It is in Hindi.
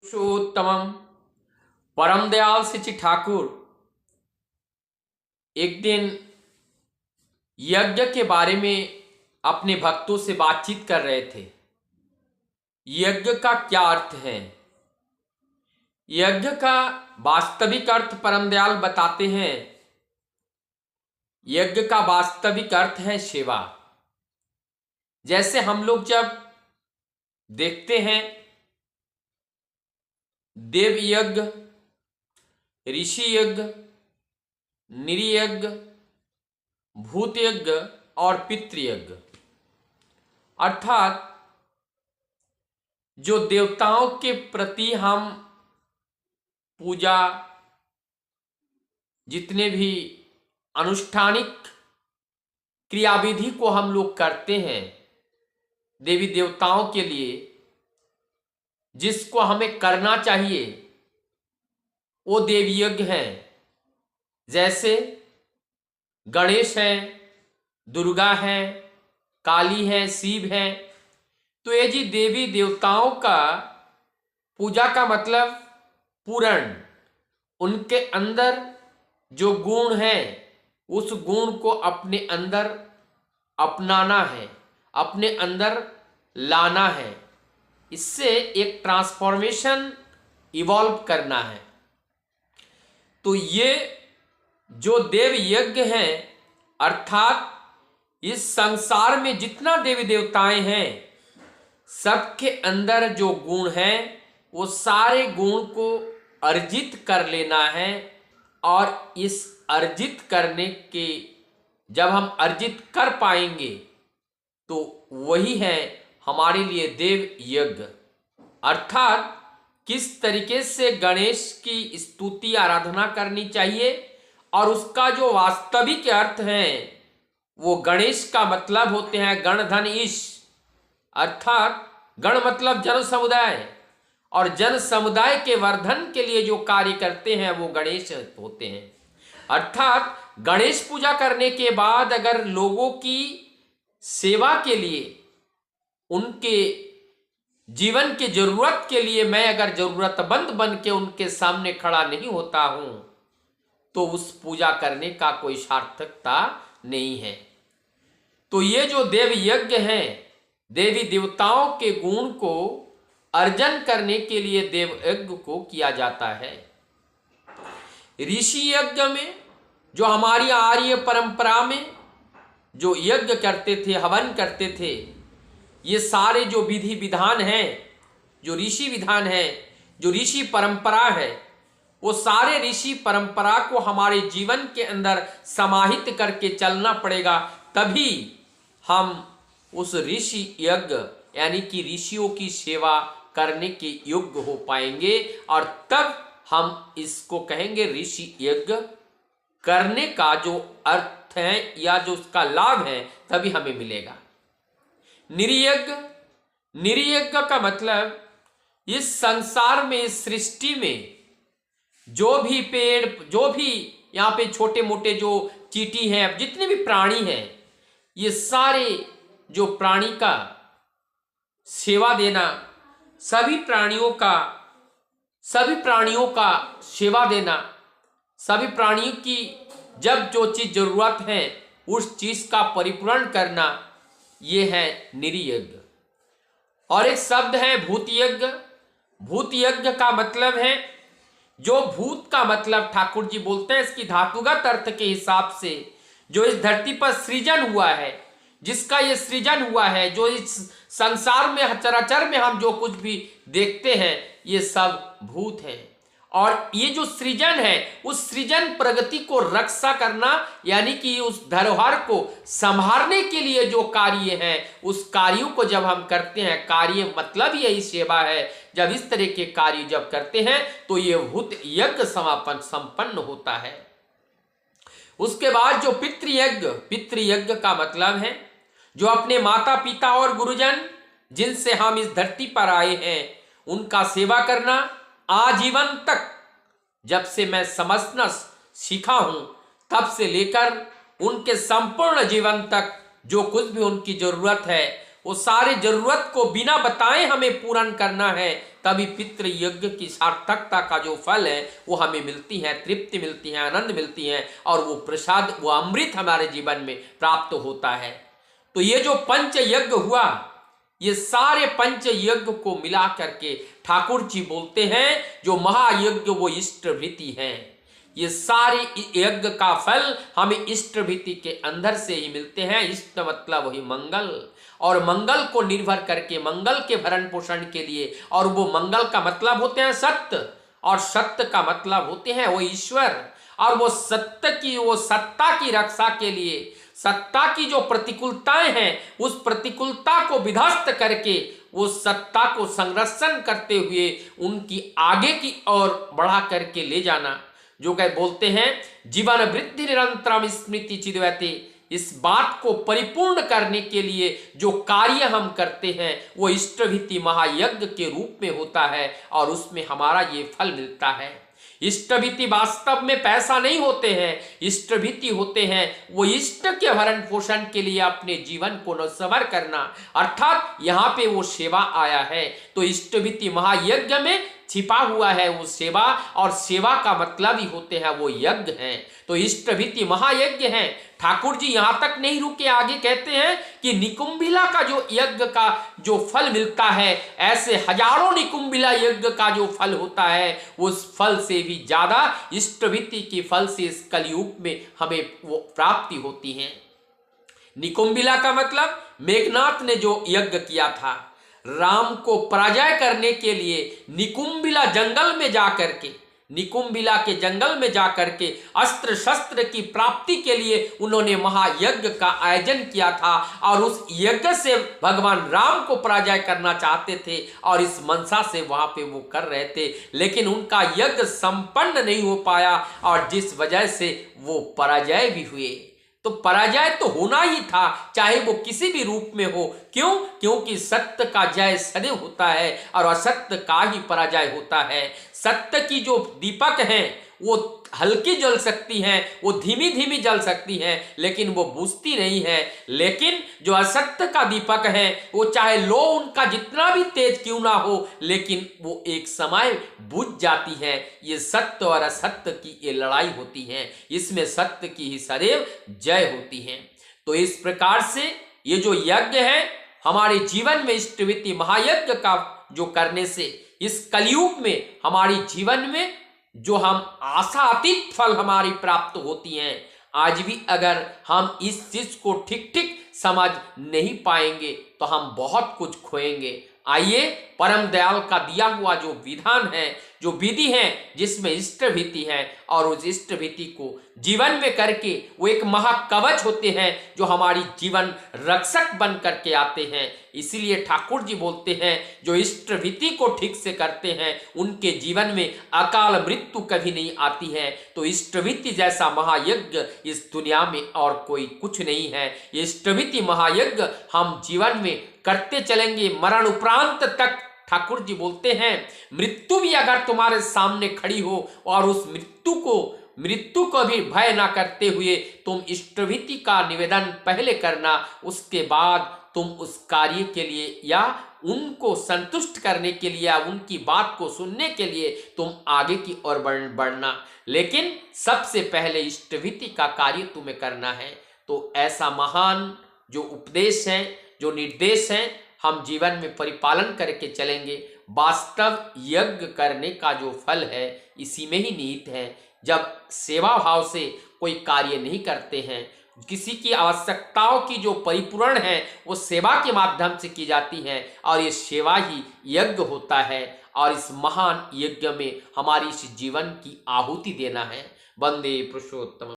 पुरुषोत्तमम परम दयाल श्री ठाकुर एक दिन यज्ञ के बारे में अपने भक्तों से बातचीत कर रहे थे। यज्ञ का क्या अर्थ है? यज्ञ का वास्तविक अर्थ परम दयाल बताते हैं। यज्ञ का वास्तविक अर्थ है सेवा। जैसे हम लोग जब देखते हैं देव यज्ञ, ऋषि यज्ञ, निर्यज्ञ, भूत यज्ञ और पितृयज्ञ, अर्थात जो देवताओं के प्रति हम पूजा, जितने भी अनुष्ठानिक क्रियाविधि को हम लोग करते हैं देवी देवताओं के लिए, जिसको हमें करना चाहिए वो देव यज्ञ हैं। जैसे गणेश हैं, दुर्गा हैं, काली हैं, शिव हैं। तो ये जी देवी देवताओं का पूजा का मतलब पूर्ण, उनके अंदर जो गुण है उस गुण को अपने अंदर अपनाना है, अपने अंदर लाना है। इससे एक ट्रांसफॉर्मेशन इवॉल्व करना है। तो ये जो देव यज्ञ हैं, अर्थात इस संसार में जितना देवी देवताएं हैं सबके अंदर जो गुण हैं वो सारे गुण को अर्जित कर लेना है। और इस अर्जित करने के जब हम अर्जित कर पाएंगे तो वही है हमारे लिए देव यज्ञ। अर्थात किस तरीके से गणेश की स्तुति आराधना करनी चाहिए और उसका जो वास्तविक अर्थ है वो गणेश का मतलब होते हैं गण धन ईश, अर्थात गण मतलब जन समुदाय, और जन समुदाय के वर्धन के लिए जो कार्य करते हैं वो गणेश होते हैं। अर्थात गणेश पूजा करने के बाद अगर लोगों की सेवा के लिए, उनके जीवन की जरूरत के लिए मैं अगर जरूरतमंद बन के उनके सामने खड़ा नहीं होता हूं तो उस पूजा करने का कोई सार्थकता नहीं है। तो ये जो देव यज्ञ हैं, देवी देवताओं के गुण को अर्जन करने के लिए देव यज्ञ को किया जाता है। ऋषि यज्ञ में जो हमारी आर्य परंपरा में जो यज्ञ करते थे, हवन करते थे, ये सारे जो विधि विधान हैं, जो ऋषि विधान है, जो ऋषि परंपरा है, वो सारे ऋषि परंपरा को हमारे जीवन के अंदर समाहित करके चलना पड़ेगा। तभी हम उस ऋषि यज्ञ यानी कि ऋषियों की सेवा करने के योग्य हो पाएंगे और तब हम इसको कहेंगे ऋषि यज्ञ करने का जो अर्थ है या जो उसका लाभ है तभी हमें मिलेगा। निर्यज्ञ, निर्यज्ञ का मतलब इस संसार में, इस सृष्टि में जो भी पेड़, जो भी यहाँ पे छोटे मोटे जो चींटी हैं, जितने भी प्राणी हैं, ये सारे जो प्राणी का सेवा देना, सभी प्राणियों का सेवा देना, सभी प्राणियों की जब जो चीज जरूरत है उस चीज का परिपूर्ण करना, ये है निर्यज्ञ। और एक शब्द है भूत यज्ञ। भूत यज्ञ का मतलब है, जो भूत का मतलब ठाकुर जी बोलते हैं इसकी धातुगत अर्थ के हिसाब से जो इस धरती पर सृजन हुआ है, जिसका ये सृजन हुआ है, जो इस संसार में चराचर में हम जो कुछ भी देखते हैं ये सब भूत हैं। और ये जो सृजन है उस सृजन प्रगति को रक्षा करना यानी कि उस धरोहर को संभालने के लिए जो कार्य है उस कार्यों को जब हम करते हैं, कार्य मतलब यही सेवा है, जब इस तरह के कार्य जब करते हैं तो ये भूत यज्ञ समापन संपन्न होता है। उसके बाद जो पितृयज्ञ, पितृयज्ञ का मतलब है जो अपने माता पिता और गुरुजन जिनसे हम इस धरती पर आए हैं उनका सेवा करना आजीवन तक। जब से मैं समझना सीखा हूं तब से लेकर उनके संपूर्ण जीवन तक जो कुछ भी उनकी जरूरत है वो सारे जरूरत को बिना बताए हमें पूर्ण करना है, तभी पितृ यज्ञ की सार्थकता का जो फल है वो हमें मिलती है, तृप्ति मिलती है, आनंद मिलती है, और वो प्रसाद, वो अमृत हमारे जीवन में प्राप्त होता है। तो ये जो पंच यज्ञ हुआ, ये सारे पंच यज्ञ को मिला करके ठाकुर जी बोलते हैं जो महायज्ञ वो इष्ट भृति है। ये सारे यज्ञ का फल हमें इष्ट भृति के अंदर से ही मिलते हैं। इष्ट मतलब वही मंगल, और मंगल को निर्भर करके मंगल के भरण पोषण के लिए, और वो मंगल का मतलब होते हैं सत्य, और सत्य का मतलब होते हैं वो ईश्वर, और वो सत्य की, वो सत्ता की रक्षा के लिए, सत्ता की जो प्रतिकूलताएं हैं उस प्रतिकूलता को विध्वस्त करके वो सत्ता को संरक्षण करते हुए उनकी आगे की ओर बढ़ा करके ले जाना, जो कह बोलते हैं जीवन वृद्धि निरंतरम स्मृति चिदवते। इस बात को परिपूर्ण करने के लिए जो कार्य हम करते हैं वो इष्टभीति महायज्ञ के रूप में होता है, और उसमें हमारा ये फल मिलता है। इष्टभीति वास्तव में पैसा नहीं होते हैं, इष्टभीति होते हैं वो इष्ट के भरण पोषण के लिए अपने जीवन को नवसंवर करना, अर्थात यहाँ पे वो सेवा आया है। तो इष्टभीति महायज्ञ में छिपा हुआ है वो सेवा, और सेवा का मतलब ही होते हैं वो यज्ञ हैं। तो इष्टभीति महायज्ञ हैं। ठाकुर जी यहाँ तक नहीं रुके, आगे कहते हैं कि निकुंभिला का जो यज्ञ का जो फल मिलता है, ऐसे हजारों निकुंभिला यज्ञ का जो फल होता है उस फल से भी ज्यादा इष्टभीति के फल से इस कलयुग में हमें वो प्राप्ति होती है। निकुंभिला का मतलब मेघनाथ ने जो यज्ञ किया था राम को पराजय करने के लिए, निकुंभिला जंगल में जाकर के, निकुंभिला के जंगल में जाकर के अस्त्र शस्त्र की प्राप्ति के लिए उन्होंने महायज्ञ का आयोजन किया था, और उस यज्ञ से भगवान राम को पराजय करना चाहते थे, और इस मनसा से वहां पे वो कर रहे थे, लेकिन उनका यज्ञ संपन्न नहीं हो पाया, और जिस वजह से वो पराजय भी हुए। तो पराजय तो होना ही था, चाहे वो किसी भी रूप में हो। क्यों? क्योंकि सत्य का जय सदैव होता है और असत्य का ही पराजय होता है। सत्य की जो दीपक हैं वो हल्की जल सकती हैं, वो धीमी धीमी जल सकती हैं, लेकिन वो बुझती नहीं है। लेकिन जो असत्य का दीपक है वो चाहे लो उनका जितना भी तेज क्यों ना हो, लेकिन वो एक समय बुझ जाती है। ये सत्य और असत्य की ये लड़ाई होती है, इसमें सत्य की ही सदैव जय होती है। तो इस प्रकार से ये जो यज्ञ है हमारे जीवन में इष्टभीति महायज्ञ का जो करने से इस कलयुग में हमारी जीवन में जो हम आशातीत फल हमारी प्राप्त होती हैं, आज भी अगर हम इस चीज को ठीक ठीक समझ नहीं पाएंगे तो हम बहुत कुछ खोएंगे। आइए परम दयाल का दिया हुआ जो विधान है, जो विधि है, जिसमें इष्टभीति है, और उस इष्टभीति को जीवन में करके वो एक महाकवच होते हैं जो हमारी जीवन रक्षक बन करके आते हैं। इसीलिए ठाकुर जी बोलते हैं जो इष्टभीति को ठीक से करते हैं उनके जीवन में अकाल मृत्यु कभी नहीं आती है। तो इष्टभीति जैसा महायज्ञ इस दुनिया में और कोई कुछ नहीं है। इष्टभीति महायज्ञ हम जीवन में करते चलेंगे मरण उपरांत तक। ठाकुर जी बोलते हैं मृत्यु भी अगर तुम्हारे सामने खड़ी हो और उस मृत्यु को भी भय ना करते हुए तुम इष्टभीति का निवेदन पहले करना, उसके बाद तुम उस कार्य के लिए या उनको संतुष्ट करने के लिए या उनकी बात को सुनने के लिए तुम आगे की ओर बढ़ना। लेकिन सबसे पहले इष्टभीति का कार्य तुम्हें करना है। तो ऐसा महान जो उपदेश है, जो निर्देश हैं, हम जीवन में परिपालन करके चलेंगे। वास्तव यज्ञ करने का जो फल है इसी में ही निहित है। जब सेवा भाव से कोई कार्य नहीं करते हैं, किसी की आवश्यकताओं की जो परिपूर्ण है वो सेवा के माध्यम से की जाती है, और ये सेवा ही यज्ञ होता है। और इस महान यज्ञ में हमारी इस जीवन की आहुति देना है। वंदे पुरुषोत्तम।